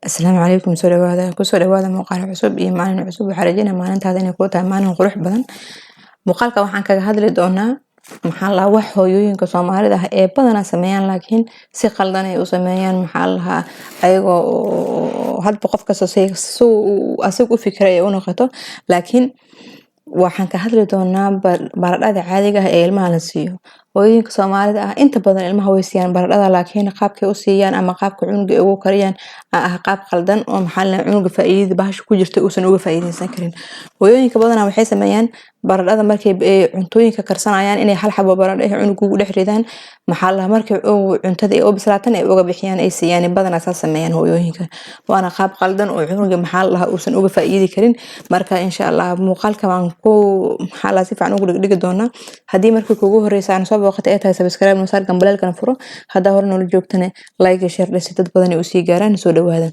Asalaamu calaykum soo dhawaada kusoo dhawaada muuqaal cusub iyo maalin cusub waxaan rajeynayaa maalintaada inay kuu tahay maalin qurux badan. Muuqaalka waxaan kaga hadli doonaa maxaa la wax hooyooyinka Soomaalida ah ee badanaa sameeyaan laakiin si qaldan ay u sameeyaan maxaa la ayagoo hadba qof kasta suu asig u fikray u noqoto laakiin waxaan ka hadli doonaa baradhada caadiga ah ee ilmaha la siiyo. Hooyooyinka Soomaalida ah inta badan ilmaha way siiyaan baradhada laakiin qaabkay u siiyaan ama qaabka cunuga ugu kariyaan qaab qaldan oo maxaa la cunuga faa'iidada bahasha ku jirta uusan uga faa'iideysan karin. Hooyooyinka badanaa waxay sameeyaan baradhada markay cuntooyinka karsanayaan inay hal xabo baradho ah cunuga ugu dhex ridaan maxaa la markay cuntada ay u bislaatan ay uga bixiyaan ay siiyaan badanaa saas sameeyaan hooyooyinka. Waana qaab qaldan oo cunuga maxaa la uusan uga faa'iidi karin. Marka insha Allah muuqaalka waan ku maxaa la si fiican ugu dhigi doonaa. Haddii markii kugu horeysa aan soo booqatay ay tahay subscribe noo saar gambalelkan furo hadaa hore noola joogtana like iyo share si dad badan ay u sii gaaraan soo dhawaada.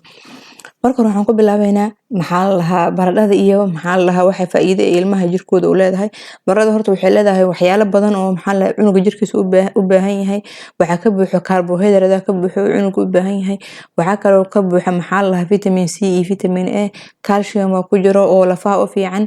Marka hore waxaan ku bilaabaynaa maxaa la baradhada iyo maxaa la waxa faa'iido ee ilmaha jirkooda u leedahay. Baradhada horta waxay leedahay waxyaalo badan oo maxaa la cunuga jirkiisa u baahan yahay. Waxa ka buuxo carbohydrate ka buuxo cunuga u baahan yahay. Waxa kale oo ka buuxo maxaa la vitamin C iyo vitamin A, calcium oo ku jiro oo lafaha u fiican,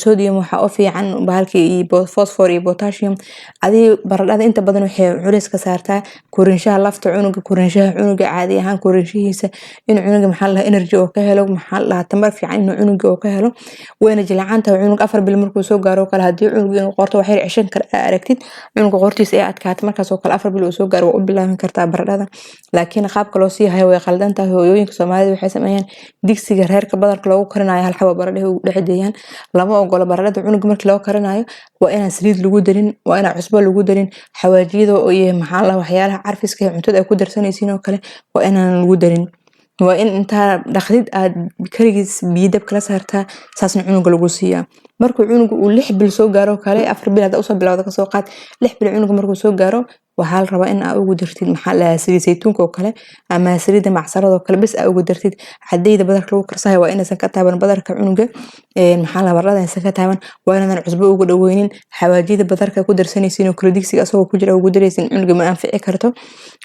sodium waxa u fiican bahalkii phosphorus iyo potassium. Adii baradhada inta badan waxay culays ka saartaa korinshaha lafta cunuga caadi ahaan korinshihiisa in cunuga maxaa la energy oo ka helo maxaa la tamar fiican in cunuga oo ka helo wayna jilaacanta cunuga 4 bil markuu soo gaaro kala hadii cunuga inuu qorto waxay cishan kar aragtid cunuga qortiisa ay adkaato markaas oo kale 4 bil uu soo gaaro u bilaaban kartaa baradhada laakiin qaabka loo sii hayo way qaldan tahay. Hooyooyinka Soomaalida waxay sameeyaan digsiga reerka badarka lagu karinayo hal xabo baradho u dhexdeeyaan lama ogolo baradhada cunuga markii loo karinayo waa inaan saliid lagu darin waa inaan cusbo lagu darin xawaajiyada iyo maxaa la waxyaalaha carfiska ee cuntada ay ku darsanaysiin oo kale waa inaan lagu darin waa in inta dhaqdid aad kaligiis biyo dab kala saartaa saasna cunuga lagu siiyaa. Markuu cunuga uu 6 bil soo gaaro kale 4 bil hada u soo bilowdo ka soo qaad 6 bil cunuga markuu soo gaaro waxa la rabaa in aad ugu dartid maxaa la saliid saytuunka oo kale ama saliida macsarada oo kale bis aad ugu dartid hadayda badarka lagu karsahay waa inaysan ka taaban badarka cunuga maxaa la baradhada inaysan ka taaban waa inaadan cusbo ugu dhaweynin xawaajiyada badarka ku darsanaysiin oo kale digsiga asagoo ku jira ugu daraysin cunuga ma anfici karto.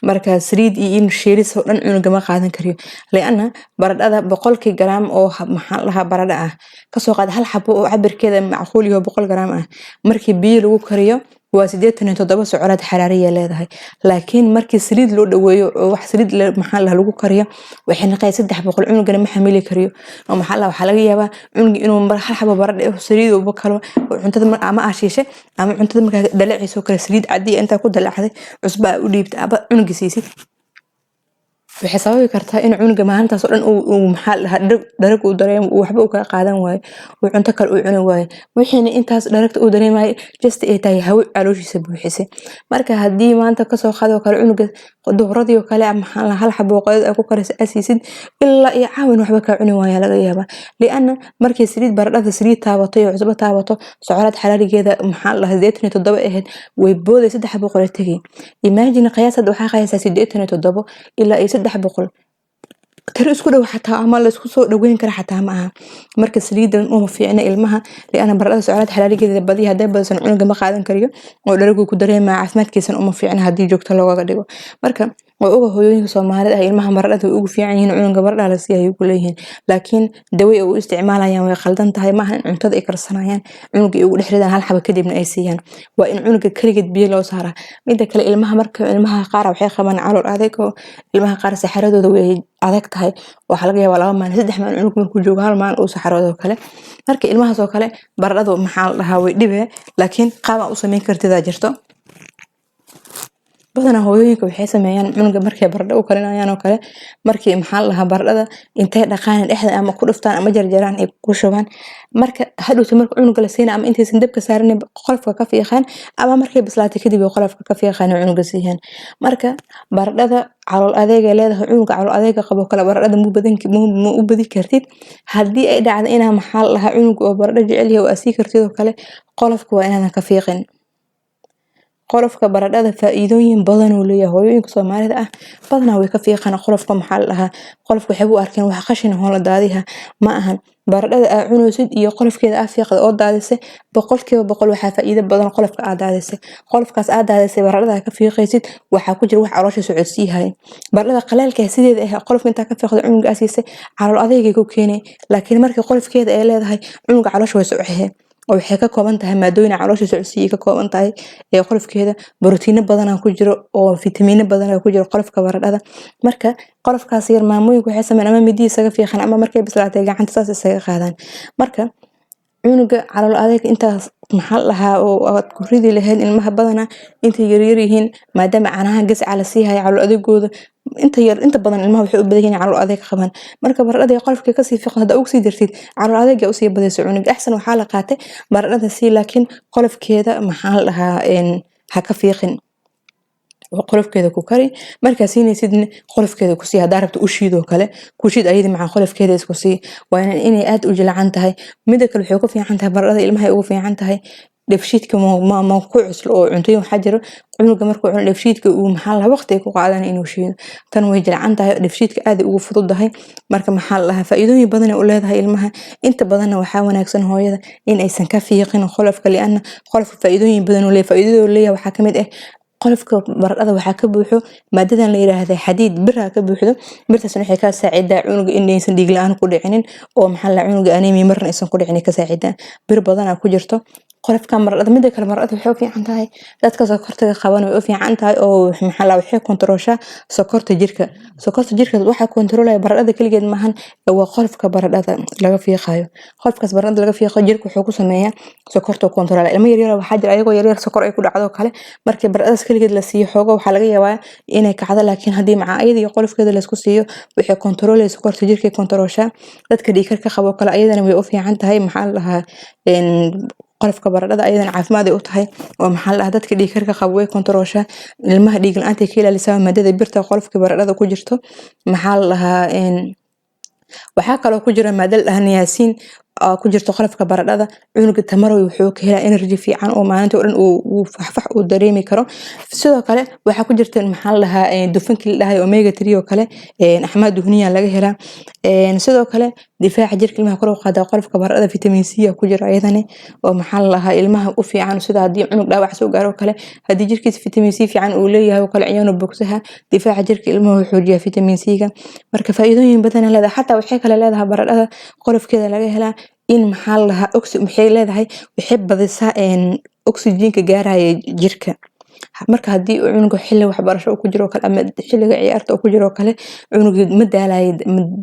Marka saliid iyo in shiilis oo dhan cunuga ma qaadan kariyo leena baradhada 100 gram oo maxaa la baradha ah ka soo qaad hal xabo oo cabirkeeda macquul iyo 100 gram ah markii biyo lagu kariyo waa 87 socraad xaraariye leedahay laakiin markii saliid loo dhaweeyo oo wax saliid maxaa la lagu kariyo waxay naqay 300 cunuga ma xamili kariyo oo maxaa la waxa laga yaabaa cunuga inuu mar hal xabo baradho saliid oo kale cuntada ama aashiishe ama cuntada marka dalaciiso kale saliid cadii inta ku dalacday cusba u dhiibta aba cunuga siisid waxay sababi kartaa in cunuga maalintaas oo dhan uu maxaa la darag uu dareemo waxba uu ka qaadan waayo uu cunto kale uu cuni waayo wixiina intaas daragta uu dareemay just ay tahay hawo calooshiisa buuxisay. Marka hadii maanta ka soo qaado kale cunuga duhradii oo kale maxaa la hal xabo qoyad ay ku karisay asiisid ilaa iyo caawin waxba ka cuni waayo laga yaabaa leena markii saliid baradhada saliid taabato iyo cusbo taabato socraad xaraarigeeda maxaa la 87 ahayd way booday 300 tagay. Imagine qiyaasad waxa qiyaasay 87 ilaa 300 tar isku dhaw xataa ama la isku soo dhaweyn kara xataa ma aha marka saliidan uma fiicna ilmaha leena baradhada socraad xaraarigeeda badi haday badan cunuga ma qaadan kariyo oo daragu ku dareema caafimaadkiisa uma fiicna hadii joogto looga dhigo. Marka oo hooyooyinka Soomaalida ah ilmaha baradhada ugu fiican yihiin cunuga baradhada la siiyo ku leeyihiin laakiin daway oo isticmaalayaan way qaldan tahay maaha in cuntada ay karsanayaan cunuga ugu dhexridaan hal xabo kadibna ay siiyaan waa in cunuga kaligeed biyo loo saaraa. Midda kale ilmaha marka ilmaha qaar waxay qabaan calool adeeg oo ilmaha qaar saxaradooda way adag tahay waxa laga yaabaa 2 maalin 3 maalin cunuga markuu joogo hal maalin uu saxarado kale marka ilmahaas oo kale baradhada maxaa la dhahaa way dhibee laakiin qaab u sameyn kartida jirto. Badanaa hooyooyinka waxay sameeyaan cunuga markay baradho u karinayaan oo kale markii maxaa la baradhada intay dhaqaan dhexda ama ku dhuftaan ama jarjaraan ay ku shubaan marka hadhowto marka cunuga la siina ama intaysan dabka saarin qolofka ka fiiqan ama markay bislaatay kadib qolofka ka fiiqan cunuga siiyaan. Marka baradhada calool adeeg ay leedahay cunuga calool adeeg qabo kala baradhada mu u badi kartid hadii ay dhacdo inaa maxaa la cunuga oo baradho jecel yahay oo asii kartid oo kale qolofka waa inaadan ka fiiqin qolofka baradhada faa'iidooyin badan uu leeyahay hooyooyinka Soomaalida ah badanaa way ka fiiqaan qolofka maxaa la dhahaa qolofka waxay u arkeen wax qashin oo la daadiha ma ahan baradhada aad cunaysid iyo qolofkeeda aad fiiqda oo daadisay boqolkiiba boqol waxaa faa'iido badan qolofka aad daadisay qolofkaas aad daadisay baradhada ka fiiqaysid waxaa ku jira wax caloosha socodsiihay baradhada qalaalka sideeda ah qolofka inta ka fiiqdo cunuga asiisay calool adeegay ku keenay laakiin markii qolofkeeda ay leedahay cunuga caloosha way socodhay oo waxay ka kooban tahay maadooyin caloosha socodsiiyo ka kooban tahay ee qolofkeeda borotiino badan ku jiro oo fitamiino badan ku jiro qolofka baradhada marka qolofkaas yar maamooyinku waxay sameeyaan ama midii isaga fiiqan ama markay bislaatay gacanta saas isaga qaadaan marka cunuga calool adeeg intaas maxal lahaa oo aad ku ridi lahayd ilmaha badana inta yar yihiin maadaama caanaha gasca la siihay calool adeegooda inta badan ilmaha waxay u badan yihiin calool adeeg qaban marka baradhada qolofka ka sii fiiqan hada ugu sii dirtid calool adeeg u sii badayso cunuga ahsan waxa la qaatay baradhada si laakiin qolofkeeda maxal lahaa ha ka fiiqin qolofkeeda ku kari marka siinaysid qolofkeeda ku sii hadaa rabto u shiido kale ku shiid ayadi macaan qolofkeeda isku sii waa inay aad u jilcan tahay mid kale waxay ku fiican tahay baradhada ilmaha ugu fiican tahay dheefshiidka ma ku cuslo oo cuntooyin waxa jiro cunuga markuu cuno dheefshiidka uu maxaa la waqti ku qaadan inuu shiido tan way jilcan tahay dheefshiidka aad ugu fududahay marka maxaa la faa'iidooyin badan u leedahay ilmaha inta badan waxa wanaagsan hooyada in aysan ka fiiqin qolofka liana qolofka faa'iidooyin badan u leeyahay faa'iidada leeyahay waxa kamid ah qolofka baradhada waxa ka buuxo maadadan la yiraahdo xadiid bir ka buuxdo birtaas waxay ka saacidaa cunuga in aysan dhiig la'aan ku dhicinin oo maxaa la cunuga anemia marna aysan ku dhicinin ka saacidaa bir badan ku jirto qolofka baradhada mid kale baradhada waxay u fiican tahay dadka sokorta qaban way u fiican tahay oo maxaa la waxay kontrolsha sokorta jirka waxa kontrolaya baradhada kaligeed maahan waa qolofka baradhada laga fiiqayo qolofkaas baradhada laga fiiqo jirka wuxuu ku sameeyaa sokorta kontrol ilma yar yar waxa jira ayagoo yar yar sokor ay ku dhacdo kale markii baradhada kaligeed la siiyo xoogo waxa laga yaabaa inay kacdo laakiin hadii maca ayada iyo qolofkeeda la isku siiyo waxay kontrolaysaa sokorta jirka kontrolsha dadka dhiigkarka qabo kale ayadana way u fiican tahay maxaa la dhahaa qolofka baradhada ayadana caafimaad ay u tahay oo maxaa la dadka dhiigkarka qabo way kontrolsha ilmaha dhiig la'aanta ka ilaalisaa maadada birta qolofka baradhada ku jirto maxaa la waxa kale oo ku jira maadada niacin ku jirto qolofka baradhada cunuga tamar wuxuu ka helaa energy fiican oo maalinta oo dhan uu faxfax u dareemi karo sidoo kale waxa ku jirta maxaa la dufanka la dhahay omega 3 oo kale axmaad duhniya laga helaa sidoo kale difaaca jirka ilmaha kor u qaada qolofka baradhada vitamin C ku jira ayadana oo maxaa la ilmaha u fiican sida hadii cunug dhaawac soo gaaro kale hadii jirkiisa vitamin C fiican uu leeyahay oo kale ciyaano bogsaha difaaca jirka ilmaha wuxuu xoojiyaa vitamin C ga marka faa'iidooyin badan leedahay xataa waxay kale leedahay baradhada qolofkeeda laga helaa in maxaa la waxay leedahay waxay badisaa oxygen-ka gaaraya jirka marka hadii cunuga xilli waxbarasho ku jiro kale ama xilliga ciyaarta ku jiro kale cunuga ma daalay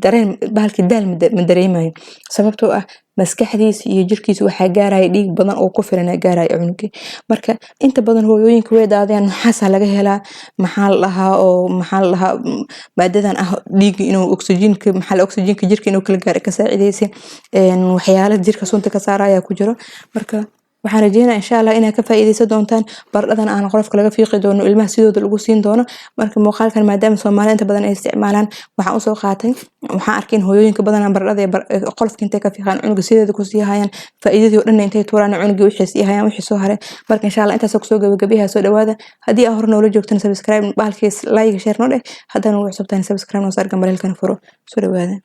dareen bahalki daal ma dareemayo sababtoo ah maskaxdiisa iyo jirkiisa waxa gaaraya dhiig badan oo ku filan gaaraya cunuga marka inta badan hooyooyinka way daadayaan maxaasa laga helaa maxaa la maadadan ah dhiig inuu oxygen-ka jirka inuu kala gaaro ka saacideysa waxyaalaha jirka sunta ka saaraya ku jiro marka waxaan rajeynayaa insha Allah inaad ka faa'iideysan doontaan baradhadan aan qolofka laga fiiqi doono ilmaha sidooda lagu siin doono marka muuqaalkan maadaama Soomaaliya inta badan ay isticmaalaan waxaan u soo qaatay waxaan arkay hooyooyinka badan baradhada qolofka intay ka fiiqaan cunuga sideeda ku sii hayaan faa'iidadii oo dhan intay tuuraan cunuga wixii sii hayaan wixii soo haray marka insha Allah intaas ku soo gabagabeeyaa soo dhawaada hadii aad hor noola joogtaan subscribe baalkiis like share noo dheh haddana ugu cusubtaan subscribe noo saar gambalelkana furo soo dhawaada